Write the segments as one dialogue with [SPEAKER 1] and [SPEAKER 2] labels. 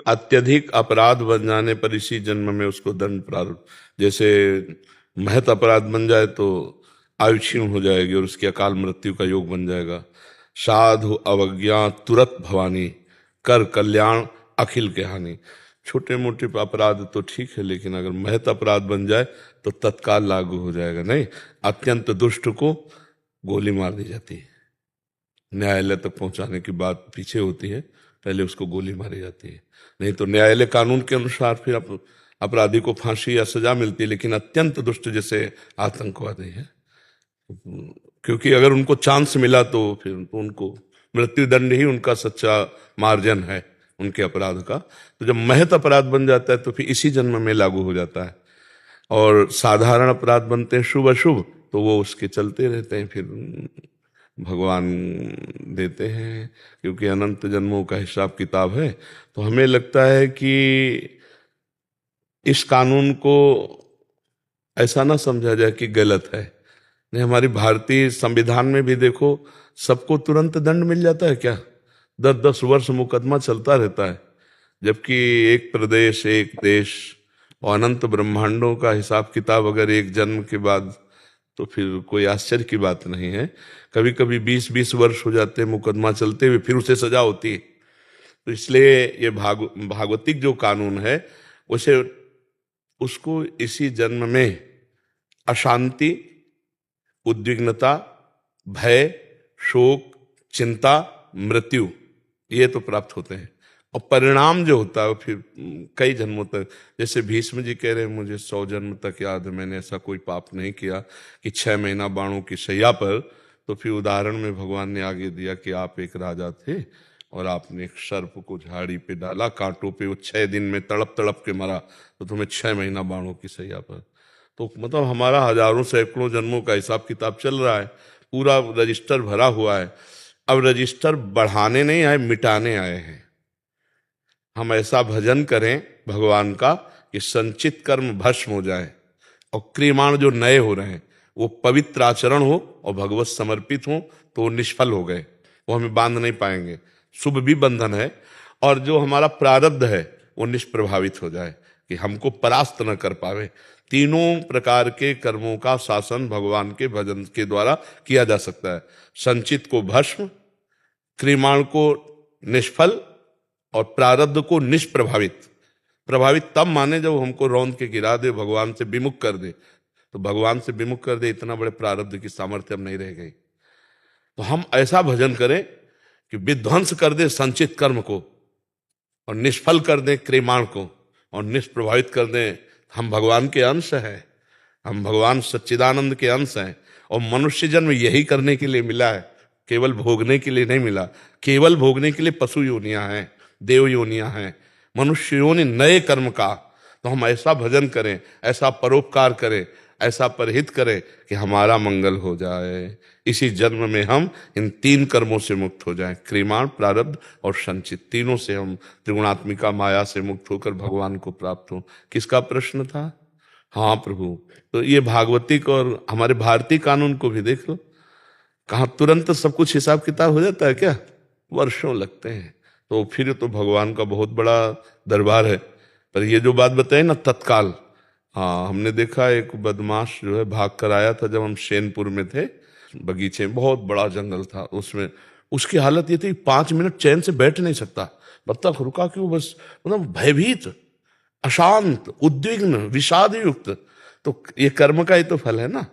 [SPEAKER 1] अत्यधिक अपराध बन जाने पर इसी जन्म में उसको दंड प्रारूप, जैसे महत अपराध बन जाए तो आयु क्षीण हो जाएगी और उसकी अकाल मृत्यु का योग बन जाएगा। साधु अवज्ञा तुरत भवानी, कर कल्याण अखिल के हानि। छोटे मोटे अपराध तो ठीक है, लेकिन अगर महत अपराध बन जाए तो तत्काल लागू हो जाएगा। नहीं, अत्यंत दुष्ट को गोली मार दी जाती है, न्यायालय तक पहुंचाने की बात पीछे होती है, पहले उसको गोली मारी जाती है। नहीं तो न्यायालय कानून के अनुसार फिर अपराधी को फांसी या सजा मिलती है, लेकिन अत्यंत दुष्ट जैसे आतंकवादी है, क्योंकि अगर उनको चांस मिला तो फिर तो उनको मृत्यु दंड ही उनका सच्चा मार्जन है उनके अपराध का। तो जब महत अपराध बन जाता है तो फिर इसी जन्म में लागू हो जाता है, और साधारण अपराध बनते हैं शुभ अशुभ तो वो उसके चलते रहते हैं, फिर भगवान देते हैं, क्योंकि अनंत जन्मों का हिसाब किताब है। तो हमें लगता है कि इस कानून को ऐसा ना समझा जाए कि गलत है। नहीं, हमारी भारतीय संविधान में भी देखो, सबको तुरंत दंड मिल जाता है क्या? 10-10 वर्ष मुकदमा चलता रहता है, जबकि एक प्रदेश एक देश और अनंत ब्रह्मांडों का हिसाब किताब अगर एक जन्म के बाद, तो फिर कोई आश्चर्य की बात नहीं है। कभी कभी 20-20 वर्ष हो जाते हैं मुकदमा चलते हुए, फिर उसे सजा होती है। तो इसलिए ये भागवतिक जो कानून है उसे उसको इसी जन्म में अशांति, उद्विग्नता, भय, शोक, चिंता, मृत्यु, ये तो प्राप्त होते हैं। और परिणाम जो होता है वो फिर कई जन्मों तक, जैसे भीष्म जी कह रहे हैं मुझे 100 जन्म तक याद है, मैंने ऐसा कोई पाप नहीं किया, कि 6 महीना बाणों की शैया पर। तो फिर उदाहरण में भगवान ने आगे दिया कि आप एक राजा थे और आपने एक सर्प को झाड़ी पे डाला, कांटों पे, वो 6 दिन में तड़प तड़प के मरा, तो तुम्हें 6 महीना बाणों की शैया पर। तो मतलब हमारा हजारों सैकड़ों जन्मों का हिसाब किताब चल रहा है, पूरा रजिस्टर भरा हुआ है। अब रजिस्टर बढ़ाने नहीं आए, मिटाने आए हैं। हम ऐसा भजन करें भगवान का कि संचित कर्म भस्म हो जाए, और क्रियमाण जो नए हो रहे हैं वो पवित्र आचरण हो और भगवत समर्पित हो, तो वो निष्फल हो गए, वो हमें बांध नहीं पाएंगे। शुभ भी बंधन है, और जो हमारा प्रारब्ध है वो निष्प्रभावित हो जाए, कि हमको परास्त न कर पावे। तीनों प्रकार के कर्मों का शासन भगवान के भजन के द्वारा किया जा सकता है। संचित को भस्म, क्रियमाण को निष्फल, और प्रारब्ध को निष्प्रभावित। प्रभावित तब माने जब हमको रौंद के गिरा दे, भगवान से विमुख कर दे। तो भगवान से विमुख कर दे, इतना बड़े प्रारब्ध की सामर्थ्य अब नहीं रह गई। तो हम ऐसा भजन करें कि विध्वंस कर दे संचित कर्म को, और निष्फल कर दें क्रियमाण को, और निष्प्रभावित कर दें। हम भगवान के अंश हैं, हम भगवान सच्चिदानंद के अंश हैं, और मनुष्य जन्म यही करने के लिए मिला है, केवल भोगने के लिए नहीं मिला। केवल भोगने के लिए पशु योनियां हैं, देव योनियां हैं, मनुष्य योनि नए कर्म का। तो हम ऐसा भजन करें, ऐसा परोपकार करें, ऐसा परहित करें कि हमारा मंगल हो जाए। इसी जन्म में हम इन 3 कर्मों से मुक्त हो जाएं, क्रियमाण, प्रारब्ध और संचित। तीनों से हम त्रिगुणात्मिका माया से मुक्त होकर भगवान को प्राप्त हो। किसका प्रश्न था? हाँ प्रभु। तो ये भागवतिक और हमारे भारतीय कानून को भी देख लो, कहाँ तुरंत सब कुछ हिसाब किताब हो जाता है क्या? वर्षों लगते हैं। तो फिर तो भगवान का बहुत बड़ा दरबार है। पर ये जो बात बताई ना तत्काल, हाँ हमने देखा एक बदमाश जो है भाग कर आया था, जब हम शेनपुर में थे, बगीचे में बहुत बड़ा जंगल था, उसमें उसकी हालत ये थी 5 मिनट चैन से बैठ नहीं सकता। बत्तख रुका क्यों? बस मतलब भयभीत, अशांत, उद्विग्न, विषाद युक्त। तो ये कर्म का ही तो फल है ना,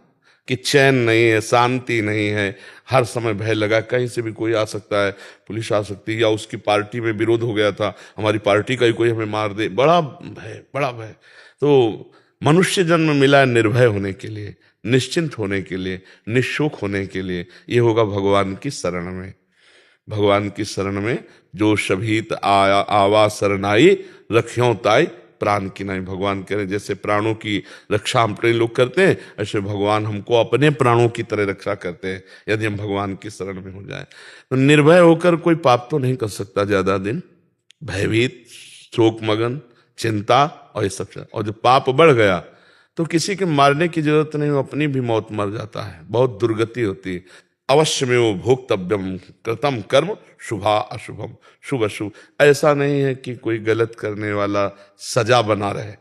[SPEAKER 1] कि चैन नहीं है, शांति नहीं है, हर समय भय लगा, कहीं से भी कोई आ सकता है, पुलिस आ सकती है, या उसकी पार्टी में विरोध हो गया था, हमारी पार्टी का ही कोई हमें मार दे, बड़ा भय, बड़ा भय। तो मनुष्य जन्म मिला है निर्भय होने के लिए, निश्चिंत होने के लिए, निशोक होने के लिए। ये होगा भगवान की शरण में। भगवान की शरण में जो शभीत आया आवा शरणाई, रख्यों ताई प्राण की नहीं। भगवान कह रहे जैसे प्राणों की रक्षा हम अपने लोग करते हैं, ऐसे भगवान हमको अपने प्राणों की तरह रक्षा करते हैं, यदि हम भगवान की शरण में हो जाए। तो निर्भय होकर कोई पाप तो नहीं कर सकता ज्यादा दिन, भयभीत, शोक मगन, चिंता और ये सब। और जब पाप बढ़ गया तो किसी के मारने की जरूरत नहीं, वो अपनी भी मौत मर जाता है, बहुत दुर्गति होती है। अवश्यमेव भोक्तव्यम कृतम कर्म शुभा अशुभम, शुभ अशुभ। ऐसा नहीं है कि कोई गलत करने वाला सजा बना रहे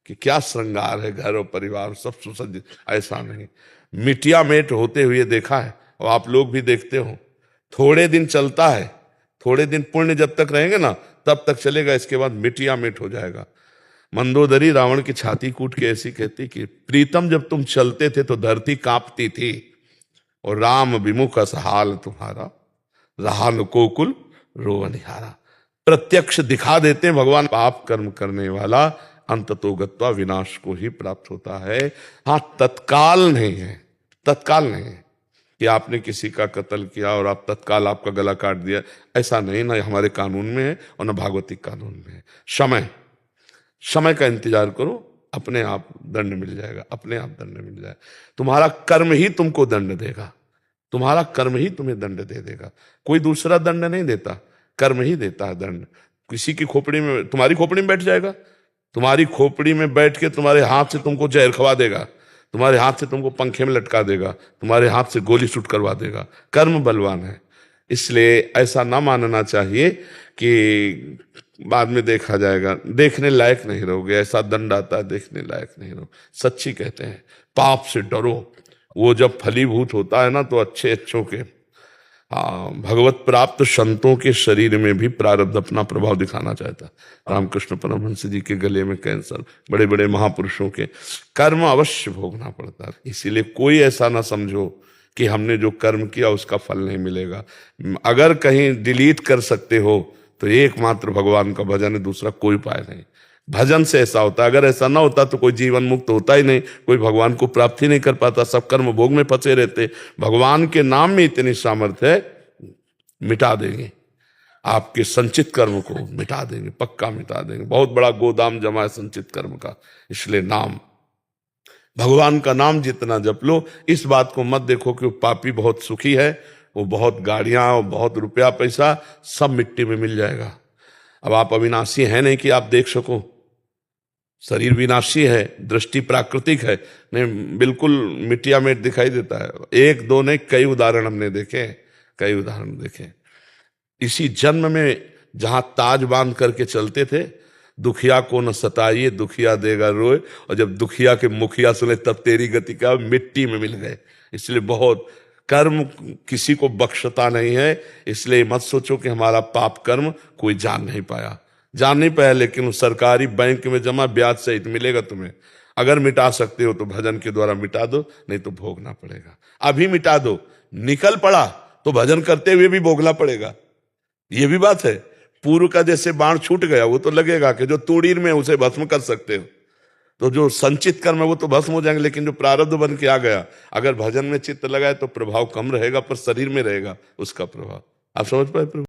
[SPEAKER 1] कि क्या श्रृंगार है, घर और परिवार सब सुसज्जित, ऐसा नहीं। मिटिया मेट होते हुए देखा है, और आप लोग भी देखते हो। थोड़े दिन चलता है, थोड़े दिन पुण्य जब तक रहेंगे ना तब तक चलेगा, इसके बाद मिटिया मेट हो जाएगा। मंदोदरी रावण की छाती कूट के ऐसी कहती कि प्रीतम जब तुम चलते थे तो धरती कांपती थी, और राम विमुख असहाल तुम्हारा, रहा न कोकुल रोवनिहारा। प्रत्यक्ष दिखा देते हैं भगवान, पाप कर्म करने वाला अंततो गत्वा विनाश को ही प्राप्त होता है। हाँ, तत्काल नहीं है, तत्काल नहीं है कि आपने किसी का कत्ल किया और आप तत्काल आपका गला काट दिया, ऐसा नहीं, ना हमारे कानून में है और ना भागवतिक कानून में है। समय, समय का इंतजार करो, अपने आप दंड मिल जाएगा, अपने आप दंड मिल जाएगा। तुम्हारा कर्म ही तुमको दंड देगा, तुम्हारा कर्म ही तुम्हें दंड दे देगा, कोई दूसरा दंड नहीं देता, कर्म ही देता है दंड। किसी की खोपड़ी में, तुम्हारी खोपड़ी में बैठ जाएगा, तुम्हारी खोपड़ी में बैठ के तुम्हारे हाथ से तुमको जहर खवा देगा, तुम्हारे हाथ से तुमको पंखे में लटका देगा, तुम्हारे हाथ से गोली शूट करवा देगा। कर्म बलवान है, इसलिए ऐसा ना मानना चाहिए कि बाद में देखा जाएगा, देखने लायक नहीं रहोगे, ऐसा दंड आता है देखने लायक नहीं रहो। सच्ची कहते हैं पाप से डरो, वो जब फलीभूत होता है ना तो अच्छे अच्छों के, हाँ, भगवत प्राप्त संतों के शरीर में भी प्रारब्ध अपना प्रभाव दिखाना चाहता है। रामकृष्ण परमहंस जी के गले में कैंसर, बड़े बड़े महापुरुषों के कर्म अवश्य भोगना पड़ता है। इसीलिए कोई ऐसा ना समझो कि हमने जो कर्म किया उसका फल नहीं मिलेगा। अगर कहीं डिलीट कर सकते हो तो एकमात्र भगवान का भजन है, दूसरा कोई उपाय नहीं। भजन से ऐसा होता है, अगर ऐसा ना होता तो कोई जीवन मुक्त होता ही नहीं, कोई भगवान को प्राप्त ही नहीं कर पाता, सब कर्म भोग में फंसे रहते। भगवान के नाम में इतनी सामर्थ्य है, मिटा देंगे आपके संचित कर्म को, मिटा देंगे, पक्का मिटा देंगे। बहुत बड़ा गोदाम जमा है संचित कर्म का। इसलिए नाम, भगवान का नाम जितना जप लो। इस बात को मत देखो कि वो पापी बहुत सुखी है, वो बहुत गाड़ियां और बहुत रुपया पैसा सब मिट्टी में मिल जाएगा। अब आप अविनाशी हैं नहीं कि आप देख सको, शरीर विनाशी है, दृष्टि प्राकृतिक है, नहीं, बिल्कुल मिट्टिया मेट दिखाई देता है। एक दो नहीं, कई उदाहरण हमने देखे, कई उदाहरण देखे। इसी जन्म में जहां ताज बांध करके चलते थे, दुखिया को न सताइए दुखिया देगा रोए, और जब दुखिया के मुखिया सुने तब तेरी गति का, मिट्टी में मिल गए। इसलिए बहुत कर्म किसी को बख्शता नहीं है। इसलिए मत सोचो कि हमारा पाप कर्म कोई जान नहीं पाया, जान नहीं पाया, लेकिन सरकारी बैंक में जमा ब्याज सहित मिलेगा तुम्हें। अगर मिटा सकते हो तो भजन के द्वारा मिटा दो, नहीं तो भोगना पड़ेगा। अभी मिटा दो, निकल पड़ा तो भजन करते हुए भी भोगना पड़ेगा। ये भी बात है। पूर्व का जैसे बाण छूट गया, वो तो लगेगा कि जो तूड़ीर में उसे भस्म कर सकते हो, तो जो संचित कर्म है वो तो भस्म हो जाएंगे, लेकिन जो प्रारब्ध बन के आ गया, अगर भजन में चित्त लगाए तो प्रभाव कम रहेगा, पर शरीर में रहेगा उसका प्रभाव। आप समझ पाए?